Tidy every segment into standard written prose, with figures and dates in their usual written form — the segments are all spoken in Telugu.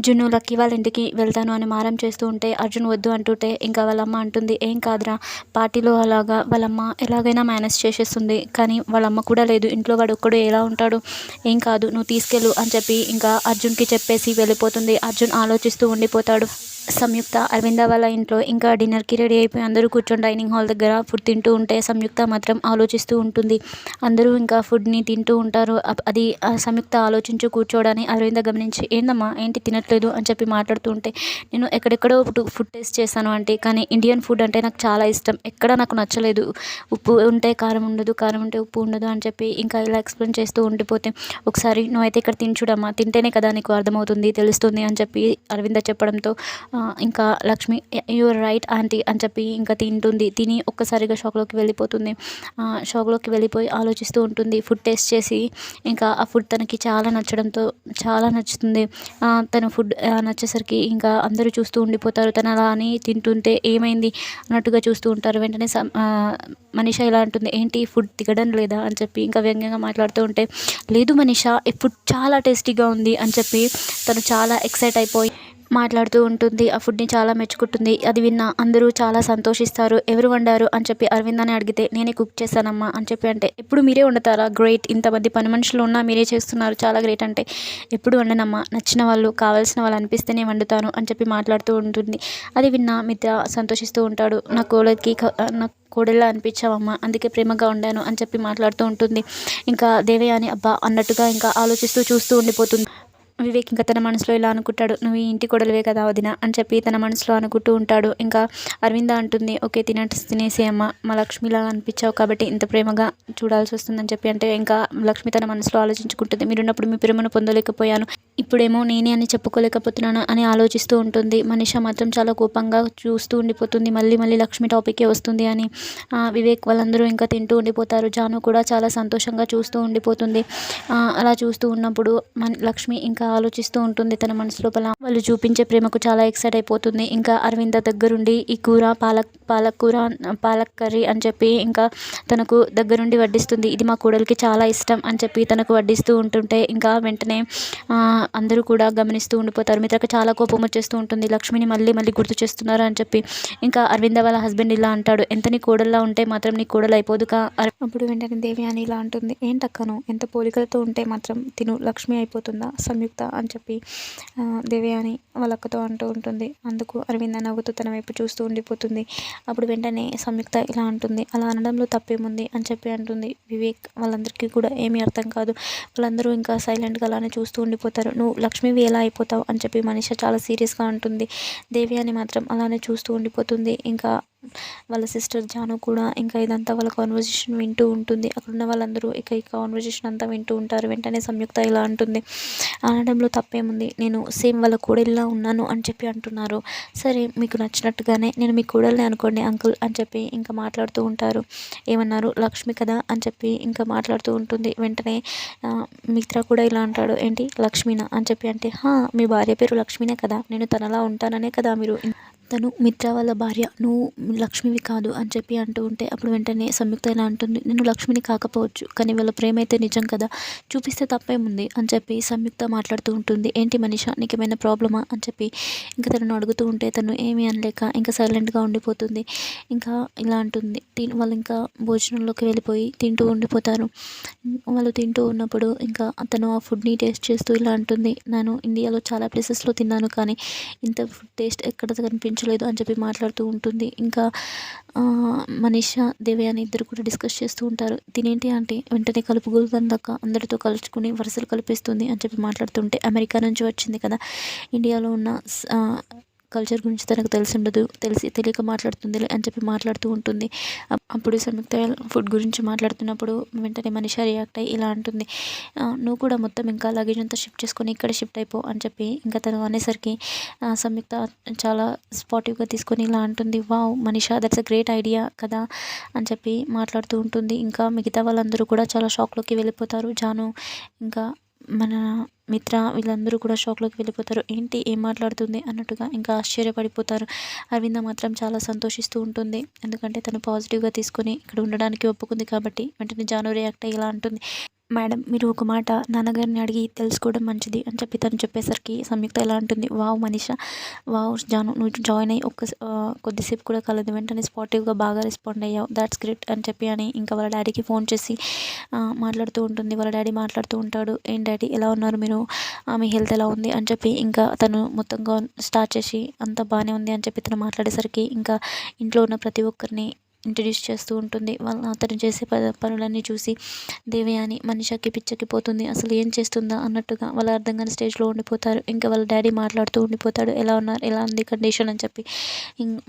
జున్ను లక్కీ వాళ్ళ ఇంటికి వెళ్తాను అని మారం చేస్తూ ఉంటే అర్జున్ వద్దు అంటుంటే ఇంకా వాళ్ళమ్మ అంటుంది, ఏం కాదురా, పార్టీలో అలాగా వాళ్ళమ్మ ఎలాగైనా మేనేజ్ చేసేస్తుంది. కానీ వాళ్ళమ్మ కూడా లేదు ఇంట్లో, వాడు ఒక్కడు ఎలా ఉంటాడు, ఏం కాదు నువ్వు తీసుకెళ్ళు అని చెప్పి ఇంకా అర్జున్కి చెప్పేసి వెళ్ళిపోతుంది. అర్జున్ ఆలోచిస్తూ ఉండిపోతాడు. సంయుక్త అరవింద వాళ్ళ ఇంట్లో ఇంకా డిన్నర్కి రెడీ అయిపోయి అందరూ కూర్చొని డైనింగ్ హాల్ దగ్గర ఫుడ్ తింటూ ఉంటే సంయుక్త మాత్రం ఆలోచిస్తూ ఉంటుంది. అందరూ ఇంకా ఫుడ్ని తింటూ ఉంటారు. అది సంయుక్త ఆలోచించు కూర్చోవడాన్ని అరవింద గమనించి, ఏందమ్మా ఏంటి తినట్లేదు అని చెప్పి మాట్లాడుతూ ఉంటే, నేను ఎక్కడెక్కడో ఫుడ్ టేస్ట్ చేశాను అంటే, కానీ ఇండియన్ ఫుడ్ అంటే నాకు చాలా ఇష్టం, ఎక్కడ నాకు నచ్చలేదు, ఉప్పు ఉంటే కారం ఉండదు, కారం ఉంటే ఉప్పు ఉండదు అని చెప్పి ఇంకా ఇలా ఎక్స్ప్లెయిన్ చేస్తూ ఉండిపోతే, ఒకసారి నువ్వైతే ఇక్కడ తిని చూడమ్మా, తింటేనే కదా నీకు అర్థమవుతుంది తెలుస్తుంది అని చెప్పి అరవింద చెప్పడంతో ఇంకా లక్ష్మి యూఆర్ రైట్ ఆంటీ అని చెప్పి ఇంకా తింటుంది. తిని ఒక్కసారిగా షాక్లోకి వెళ్ళిపోతుంది. షాక్లోకి వెళ్ళిపోయి ఆలోచిస్తూ ఉంటుంది. ఫుడ్ టేస్ట్ చేసి ఇంకా ఆ ఫుడ్ తనకి చాలా నచ్చడంతో చాలా నచ్చుతుంది. తన ఫుడ్ నచ్చేసరికి ఇంకా అందరూ చూస్తూ ఉండిపోతారు. తను అలా అని తింటుంటే ఏమైంది అన్నట్టుగా చూస్తూ ఉంటారు. వెంటనే మనీష ఇలా అంటుంది, ఏంటి ఫుడ్ దిగడం లేదా అని చెప్పి ఇంకా వ్యంగ్యంగా మాట్లాడుతూ ఉంటే, లేదు మనీష ఈ ఫుడ్ చాలా టేస్టీగా ఉంది అని చెప్పి తను చాలా ఎక్సైట్ అయిపోయి మాట్లాడుతూ ఉంటుంది. ఆ ఫుడ్ని చాలా మెచ్చుకుంటుంది. అది విన్న అందరూ చాలా సంతోషిస్తారు. ఎవరు వండారు అని చెప్పి అరవింద్ అని అడిగితే, నేనే కుక్ చేశానమ్మా అని చెప్పి అంటే, ఎప్పుడు మీరే వండుతారా, గ్రేట్, ఇంతమంది పని మనుషులు ఉన్నా మీరే చేస్తున్నారు, చాలా గ్రేట్ అంటే, ఎప్పుడు వండనమ్మా, నచ్చిన వాళ్ళు కావాల్సిన వాళ్ళు అనిపిస్తేనే వండుతాను అని చెప్పి మాట్లాడుతూ ఉంటుంది. అది విన్న మిత్ర సంతోషిస్తూ ఉంటాడు. నా కోడల్లా అనిపించావమ్మా, అందుకే ప్రేమగా ఉండాను అని చెప్పి మాట్లాడుతూ ఉంటుంది. ఇంకా దేవయాని అబ్బా అన్నట్టుగా ఇంకా ఆలోచిస్తూ చూస్తూ ఉండిపోతుంది. వివేక్ ఇంకా తన మనసులో ఇలా అనుకుంటాడు, నువ్వు ఈ ఇంటి కొడలివే కదా వదిన అని చెప్పి తన మనసులో అనుకుంటూ ఉంటాడు. ఇంకా అరవింద అంటుంది, ఓకే తినేసే అమ్మ, మా లక్ష్మిలా అనిపించావు కాబట్టి ఇంత ప్రేమగా చూడాల్సి వస్తుందని చెప్పి అంటే, ఇంకా లక్ష్మి తన మనసులో ఆలోచించుకుంటుంది, మీరున్నప్పుడు మీ ప్రేమను పొందలేకపోయాను, ఇప్పుడేమో నేనే అని చెప్పుకోలేకపోతున్నాను అని ఆలోచిస్తూ ఉంటుంది. మనీష మాత్రం చాలా కోపంగా చూస్తూ ఉండిపోతుంది. మళ్ళీ మళ్ళీ లక్ష్మి టాపికే వస్తుంది అని వివేక్ వాళ్ళందరూ ఇంకా తింటూ ఉండిపోతారు. జాను కూడా చాలా సంతోషంగా చూస్తూ ఉండిపోతుంది. అలా చూస్తూ ఉన్నప్పుడు లక్ష్మి ఇంకా ఆలోచిస్తూ ఉంటుంది తన మనసు లోపల. వాళ్ళు చూపించే ప్రేమకు చాలా ఎక్సైట్ అయిపోతుంది. ఇంకా అరవింద దగ్గరుండి ఈ కూర పాలక్ కర్రీ అని చెప్పి ఇంకా తనకు దగ్గరుండి వడ్డిస్తుంది. ఇది మా కోడలికి చాలా ఇష్టం అని చెప్పి తనకు వడ్డిస్తూ ఉంటుంటే ఇంకా వెంటనే అందరూ కూడా గమనిస్తూ ఉండిపోతారు. మిత్రకు చాలా కోపం వచ్చేస్తూ ఉంటుంది. లక్ష్మిని మళ్ళీ మళ్ళీ గుర్తు చేస్తున్నారు అని చెప్పి ఇంకా అరవింద వాళ్ళ హస్బెండ్ ఇలా అంటాడు, ఎంత నీ కోడల్లా ఉంటే మాత్రం నీ కోడలు అయిపోదుగా. అప్పుడు వెంటనే దేవయాని ఇలా అంటుంది, ఏంటక్కను ఎంత పోలికలతో ఉంటే మాత్రం తిను లక్ష్మి అయిపోతుందా సంయుక్త అని చెప్పి దేవయాని వాళ్ళ అక్కతో అంటూ ఉంటుంది. అందుకు అరవింద నవ్వుతూ తన వైపు చూస్తూ ఉండిపోతుంది. అప్పుడు వెంటనే సంయుక్త ఇలా అంటుంది, అలా అనడంలో తప్పేముంది అని చెప్పి అంటుంది. వివేక్ వాళ్ళందరికీ కూడా ఏమీ అర్థం కాదు. వాళ్ళందరూ ఇంకా సైలెంట్గా అలానే చూస్తూ ఉండిపోతారు. నువ్వు లక్ష్మివి ఎలా అయిపోతావు అని చెప్పి మనీష చాలా సీరియస్గా అంటుంది. దేవయాని మాత్రం అలానే చూస్తూ ఉండిపోతుంది. ఇంకా వాళ్ళ సిస్టర్ జాను కూడా ఇంకా ఇదంతా వాళ్ళ కాన్వర్జేషన్ వింటూ ఉంటుంది. అక్కడున్న వాళ్ళందరూ ఇక ఈ కాన్వర్జేషన్ అంతా వింటూ ఉంటారు. వెంటనే సంయుక్త ఇలా అంటుంది, అనడంలో తప్పేముంది, నేను సేమ్ వాళ్ళ కోడలిలా ఉన్నాను అని చెప్పి అంటున్నారు, సరే మీకు నచ్చినట్టుగానే నేను మీ కోడల్ని అనుకోండి అంకుల్ అని చెప్పి ఇంకా మాట్లాడుతూ ఉంటారు. ఏమన్నారు, లక్ష్మి కదా అని చెప్పి ఇంకా మాట్లాడుతూ ఉంటుంది. వెంటనే మిత్ర కూడా ఇలా అంటాడు, ఏంటి లక్ష్మినా అని చెప్పి అంటే, మీ భార్య పేరు లక్ష్మినే కదా, నేను తనలా ఉంటాననే కదా మీరు, తను మిత్ర వాళ్ళ భార్య, నువ్వు లక్ష్మివి కాదు అని చెప్పి అంటూ ఉంటే అప్పుడు వెంటనే సంయుక్త ఇలా అంటుంది, నేను లక్ష్మిని కాకపోవచ్చు కానీ వాళ్ళ ప్రేమ అయితే నిజం కదా, చూపిస్తే తప్పేముంది అని చెప్పి సంయుక్త మాట్లాడుతూ ఉంటుంది. ఏంటి మనీష నీకేమైనా ప్రాబ్లమా అని చెప్పి ఇంకా తనను అడుగుతూ ఉంటే తను ఏమీ అనలేక ఇంకా సైలెంట్గా ఉండిపోతుంది. ఇంకా ఇలా అంటుంది, వాళ్ళు ఇంకా భోజనంలోకి వెళ్ళిపోయి తింటూ ఉండిపోతారు. వాళ్ళు తింటూ ఉన్నప్పుడు ఇంకా తను ఆ ఫుడ్ని టేస్ట్ చేస్తూ ఇలా అంటుంది, నేను ఇండియాలో చాలా ప్లేసెస్లో తిన్నాను కానీ ఇంత ఫుడ్ టేస్ట్ ఎక్కడ కనిపించలేదు అని చెప్పి మాట్లాడుతూ ఉంటుంది. ఇంకా మనీష దేవయాని ఇద్దరు కూడా డిస్కస్ చేస్తూ ఉంటారు. తినేంటి అంటే వెంటనే కలుపుగోలుదందాక అందరితో కలుచుకుని వరుసలు కలిపిస్తుంది అని చెప్పి మాట్లాడుతుంటే, అమెరికా నుంచి వచ్చింది కదా, ఇండియాలో ఉన్న కల్చర్ గురించి తనకు తెలియక మాట్లాడుతుంది అని చెప్పి మాట్లాడుతూ ఉంటుంది. అప్పుడు సంయుక్త ఫుడ్ గురించి మాట్లాడుతున్నప్పుడు వెంటనే మనీష రియాక్ట్ అయ్యి ఇలా అంటుంది, నువ్వు కూడా మొత్తం ఇంకా లగేజ్ అంతా షిఫ్ట్ చేసుకొని ఇక్కడ షిఫ్ట్ అయిపో అని చెప్పి ఇంకా తను అనేసరికి సంయుక్త చాలా స్పాటివ్గా తీసుకొని ఇలా అంటుంది, wow Manisha that's a great idea కదా అని చెప్పి మాట్లాడుతూ ఉంటుంది. ఇంకా మిగతా వాళ్ళందరూ కూడా చాలా షాక్లోకి వెళ్ళిపోతారు. జాను ఇంకా మన మిత్ర వీళ్ళందరూ కూడా షాక్లోకి వెళ్ళిపోతారు. ఏంటి ఏం మాట్లాడుతుంది అన్నట్టుగా ఇంకా ఆశ్చర్యపడిపోతారు. అరవింద మాత్రం చాలా సంతోషిస్తూ ఉంటుంది. ఎందుకంటే తను పాజిటివ్గా తీసుకొని ఇక్కడ ఉండడానికి ఒప్పుకుంది కాబట్టి. వెంటనే జాను రియాక్ట్ అయ్యి ఇలా అంటుంది, మేడం మీరు ఒక మాట నాన్నగారిని అడిగి తెలుసుకోవడం మంచిది అని చెప్పి తను చెప్పేసరికి సంయుక్త ఎలా అంటుంది, వావ్ మనీషా, వావ్ జాను, నువ్వు జాయిన్ అయ్యి కొద్దిసేపు కూడా కలదు, వెంటనే స్పాటివ్గా బాగా రెస్పాండ్ అయ్యావు, దాట్స్ గ్రేట్ అని చెప్పి అని ఇంకా వాళ్ళ డాడీకి ఫోన్ చేసి మాట్లాడుతూ ఉంటుంది. వాళ్ళ డాడీ మాట్లాడుతూ ఉంటాడు, ఏం డాడీ ఎలా ఉన్నారు మీరు, మీ హెల్త్ ఎలా ఉంది అని చెప్పి ఇంకా తను మొత్తంగా స్టార్ట్ చేసి అంత బాగానే ఉంది అని చెప్పి తను మాట్లాడేసరికి ఇంకా ఇంట్లో ఉన్న ప్రతి ఒక్కరిని ఇంట్రడ్యూస్ చేస్తూ ఉంటుంది. అతను చేసే పనులన్నీ చూసి దేవయాని మనీషాకి పిచ్చెక్కిపోతుంది. అసలు ఏం చేస్తుందా అన్నట్టుగా వాళ్ళు అర్థం కాని స్టేజ్లో ఉండిపోతారు. ఇంకా వాళ్ళ డాడీ మాట్లాడుతూ ఉండిపోతాడు, ఎలా ఉన్నారు, ఎలా ఉంది కండిషన్ అని చెప్పి.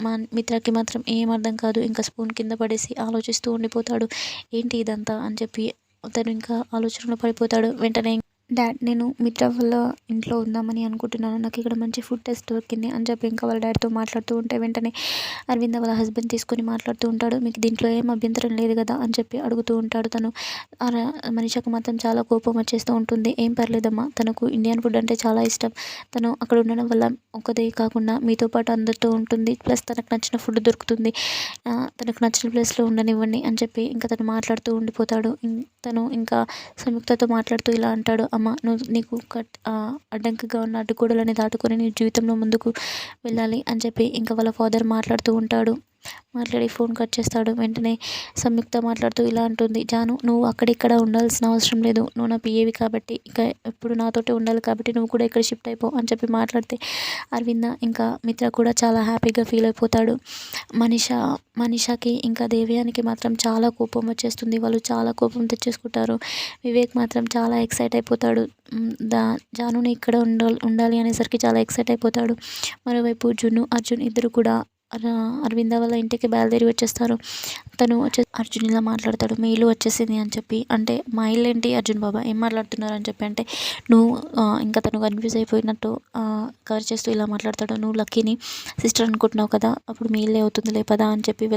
మా మిత్రకి మాత్రం ఏం అర్థం కాదు. ఇంకా స్పూన్ కింద పడేసి ఆలోచిస్తూ ఉండిపోతాడు, ఏంటి ఇదంతా అని చెప్పి. అతను ఇంకా ఆలోచనలో పడిపోతాడు. వెంటనే డాడ్ నేను మిత్ర వల్ల ఇంట్లో ఉందామని అనుకుంటున్నాను, నాకు ఇక్కడ మంచి ఫుడ్ టెస్ట్ దొరికింది అని చెప్పి ఇంకా వాళ్ళ డాడీతో మాట్లాడుతూ ఉంటే వెంటనే అరవింద వాళ్ళ హస్బెండ్ తీసుకొని మాట్లాడుతూ ఉంటాడు, మీకు దీంట్లో ఏం అభ్యంతరం లేదు కదా అని చెప్పి అడుగుతూ ఉంటాడు. తను మనీషాకు మాత్రం చాలా కోపం వచ్చేస్తూ ఉంటుంది. ఏం పర్లేదమ్మా, తనకు ఇండియన్ ఫుడ్ అంటే చాలా ఇష్టం, తను అక్కడ ఉండడం వల్ల ఒకదే కాకుండా మీతో పాటు అందరితో ఉంటుంది, ప్లస్ తనకు నచ్చిన ఫుడ్ దొరుకుతుంది, తనకు నచ్చిన ప్లేస్లో ఉండనివ్వండి అని చెప్పి ఇంకా తను మాట్లాడుతూ ఉండిపోతాడు. తను ఇంకా సంయుక్తతో మాట్లాడుతూ ఇలా అంటాడు, అమ్మ నీకు అడ్డంకిగా ఉన్న అడ్డుగోడలని దాటుకొని నీ జీవితంలో ముందుకు వెళ్ళాలి అని చెప్పి ఇంకా వాళ్ళ ఫాదర్ మాట్లాడుతూ ఉంటాడు. మాట్లాడి ఫోన్ కట్ చేస్తాడు. వెంటనే సంయుక్త మాట్లాడుతూ ఇలా అంటుంది, జాను నువ్వు అక్కడిక్కడ ఉండాల్సిన అవసరం లేదు, నువ్వు నా పిఏవి కాబట్టి ఇక ఎప్పుడు నాతోటే ఉండాలి కాబట్టి నువ్వు కూడా ఇక్కడ షిఫ్ట్ అయిపో అని చెప్పి మాట్లాడితే అరవింద ఇంకా మిత్ర కూడా చాలా హ్యాపీగా ఫీల్ అయిపోతాడు. మనీషాకి ఇంకా దేవయానికి మాత్రం చాలా కోపం వచ్చేస్తుంది. వాళ్ళు చాలా కోపం తెచ్చేసుకుంటారు. వివేక్ మాత్రం చాలా ఎక్సైట్ అయిపోతాడు. జానుని ఇక్కడ ఉండాలి అనేసరికి చాలా ఎక్సైట్ అయిపోతాడు. మరోవైపు జున్ను అర్జున్ ఇద్దరు కూడా అరవింద వాళ్ళ ఇంటికి బయలుదేరి వచ్చేస్తారు. తను అర్జున్ ఇలా మాట్లాడతాడు, మీ ఇల్లు వచ్చేసింది అని చెప్పి. అంటే మా ఇల్లు ఏంటి అర్జున్ బాబా, ఏం మాట్లాడుతున్నారు అని చెప్పి అంటే నువ్వు ఇంకా తను కన్ఫ్యూజ్ అయిపోయినట్టు కవర్ చేస్తూ ఇలా మాట్లాడతాడు, నువ్వు లక్కీని సిస్టర్ అనుకుంటున్నావు కదా, అప్పుడు మీ ఇల్లే అవుతుంది లేపదా అని చెప్పి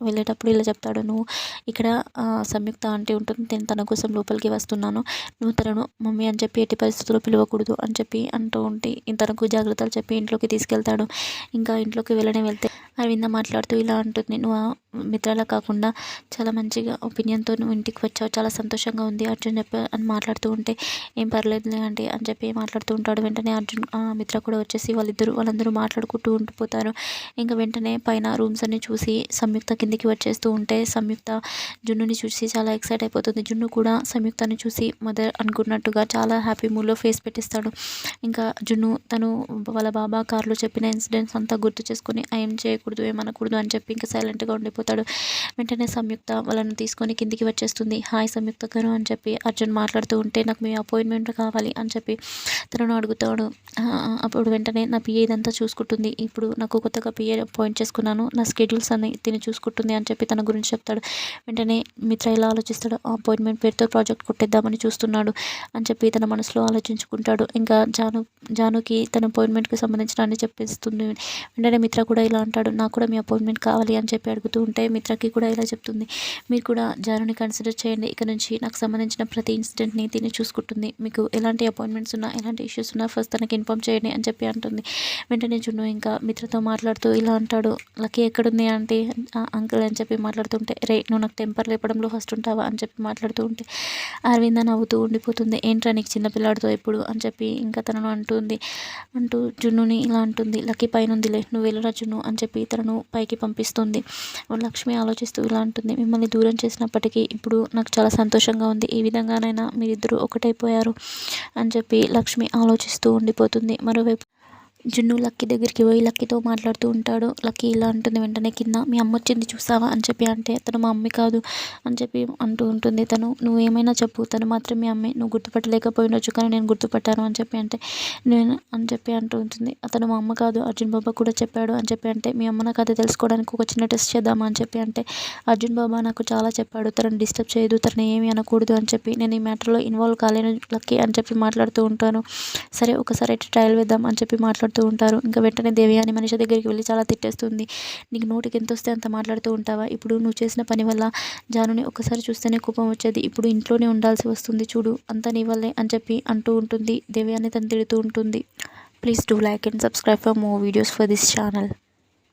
వెళ్ళేటప్పుడు ఇలా చెప్తాడు, నువ్వు ఇక్కడ సంయుక్త ఆంటీ ఉంటుంది, నేను తన కోసం లోపలికి వస్తున్నాను, నువ్వు తనను మమ్మీ అని చెప్పి ఎట్టి పరిస్థితుల్లో పిలవకూడదు అని చెప్పి అంటూ ఉంటే తనకు జాగ్రత్తలు చెప్పి ఇంట్లోకి తీసుకెళ్తాడు. ఇంకా ఇంట్లోకి వెళ్తే అరవింద మాట్లాడుతూ ఇలా అంటుంది, నువ్వు మిత్రాలా కాకుండా చాలా మంచిగా ఒపీనియన్తో నువ్వు ఇంటికి వచ్చావు, చాలా సంతోషంగా ఉంది అర్జున్ చెప్పి అని మాట్లాడుతూ ఉంటే ఏం పర్లేదులే అంటే అని చెప్పి మాట్లాడుతూ ఉంటాడు. వెంటనే అర్జున్ మిత్ర కూడా వచ్చేసి వాళ్ళందరూ మాట్లాడుకుంటూ ఉండిపోతారు. ఇంకా వెంటనే పైన రూమ్స్ అన్ని చూసి సంయుక్త కిందికి వచ్చేస్తూ ఉంటే సంయుక్త జున్నుని చూసి చాలా ఎక్సైట్ అయిపోతుంది. జున్ను కూడా సంయుక్తని చూసి మదర్ అనుకున్నట్టుగా చాలా హ్యాపీ మూడ్లో ఫేస్ పెట్టిస్తాడు. ఇంకా జున్ను తను వాళ్ళ బాబా కారులో చెప్పిన ఇన్సిడెంట్స్ అంతా గుర్తు చేసుకొని ఏం చేయకూడదు ఏమనకూడదు అని చెప్పి ఇంకా సైలెంట్గా ఉండిపోతాడు. వెంటనే సంయుక్త వాళ్ళని తీసుకొని కిందికి వచ్చేస్తుంది. హాయ్ సంయుక్త గారు అని చెప్పి అర్జున్ మాట్లాడుతూ ఉంటే నాకు మీ అపాయింట్మెంట్ కావాలి అని చెప్పి తనను అడుగుతాడు. అప్పుడు వెంటనే నా పిఏ ఇదంతా చూసుకుంటుంది, ఇప్పుడు నాకు కొత్తగా పిఏ అపాయింట్ చేసుకున్నాను, నా స్కెడ్యూల్స్ అన్ని తిని చూసుకుంటుంది అని చెప్పి తన గురించి చెప్తాడు. వెంటనే మిత్ర ఇలా ఆలోచిస్తాడు, ఆ అపాయింట్మెంట్ పేరుతో ప్రాజెక్ట్ కొట్టేద్దామని చూస్తున్నాడు అని చెప్పి తన మనసులో ఆలోచించుకుంటాడు. ఇంకా జానుకి తన అపాయింట్మెంట్కి సంబంధించిన అన్ని చెప్పేస్తుంది. వెంటనే మిత్ర కూడా ఇలా అంటాడు, నాకు కూడా మీ అపాయింట్మెంట్ కావాలి అని చెప్పి అడుగుతూ ఉంటే మిత్రకి కూడా ఇలా చెప్తుంది, మీరు కూడా జానుని కన్సిడర్ చేయండి, ఇక నుంచి నాకు సంబంధించిన ప్రతి ఇన్సిడెంట్ని తిని చూసుకుంటుంది, మీకు ఎలాంటి అపాయింట్మెంట్స్ ఉన్నా ఎలాంటి ఇష్యూస్ ఉన్నా ఫస్ట్ తనకి ఇన్ఫామ్ చేయండి అని చెప్పి అంటుంది. వెంటనే జున్ను ఇంకా మిత్రతో మాట్లాడుతూ ఇలా అంటాడు, లక్కీ ఎక్కడుంది అంటే అంకుల్ అని చెప్పి మాట్లాడుతుంటే రే నువ్వు నాకు టెంపర్ లేపడంలో ఫస్ట్ ఉంటావా అని చెప్పి మాట్లాడుతూ ఉంటే అరవింద నవ్వుతూ ఉండిపోతుంది, ఏంట్రా నీకు చిన్నపిల్లాడితో ఎప్పుడు అని చెప్పి ఇంకా తనను అంటూ జున్నుని ఇలా అంటుంది, లక్కీ పైన ఉందిలే నువ్వు వెళ్ళరా జున్ను అని చెప్పి తనను పైకి పంపిస్తుంది. లక్ష్మి ఆలోచిస్తూ ఇలా అంటుంది, మిమ్మల్ని దూరం చేసినప్పటికీ ఇప్పుడు నాకు చాలా సంతోషంగా ఉంది, ఈ విధంగానైనా మీరిద్దరూ ఒకటైపోయారు అని చెప్పి లక్ష్మి ఆలోచిస్తూ ఉండిపోతుంది. మరోవైపు జున్ను లక్కీ దగ్గరికి పోయి లక్కీతో మాట్లాడుతూ ఉంటాడు. లక్కీ ఇలా అంటుంది వెంటనే కింద, మీ అమ్మ వచ్చింది చూసావా అని చెప్పి అంటే తను మా అమ్మ కాదు అని చెప్పి అంటూ ఉంటుంది. తను నువ్వు ఏమైనా చెప్పు, తను మాత్రం మీ అమ్మే, నువ్వు గుర్తుపట్టలేకపోయినొచ్చు కానీ నేను గుర్తుపట్టాను అని చెప్పి అంటే నేను అని చెప్పి అంటూ ఉంటుంది. అతను మా అమ్మ కాదు అర్జున్ బాబా కూడా చెప్పాడు అని చెప్పి అంటే మీ అమ్మ నాకు అది తెలుసుకోవడానికి ఒక చిన్న టెస్ట్ చేద్దామా అని చెప్పి అంటే అర్జున్ బాబా నాకు చాలా చెప్పాడు, తనని డిస్టర్బ్ చేయదు, తనని ఏమీ అనకూడదు అని చెప్పి నేను ఈ మ్యాటర్లో ఇన్వాల్వ్ కాలేను లక్కీ అని చెప్పి మాట్లాడుతూ ఉంటాను. సరే ఒకసారి అయితే ట్రయల్ వేద్దాం అని చెప్పి మాట్లాడుతూ ఉంటారు. ఇంకా వెంటనే దేవయాని మనిషి దగ్గరికి వెళ్ళి చాలా తిట్టేస్తుంది, నీకు నోటికి ఎంత వస్తే అంత మాట్లాడుతూ ఉంటావా, ఇప్పుడు నువ్వు చేసిన పని వల్ల జానుని ఒక్కసారి చూస్తేనే కోపం వచ్చేది, ఇప్పుడు ఇంట్లోనే ఉండాల్సి వస్తుంది చూడు అంతా నీ వల్లే అని చెప్పి అంటూ ఉంటుంది. దేవయాని తను తిడుతూ ఉంటుంది. Please do like and subscribe for more videos for this channel.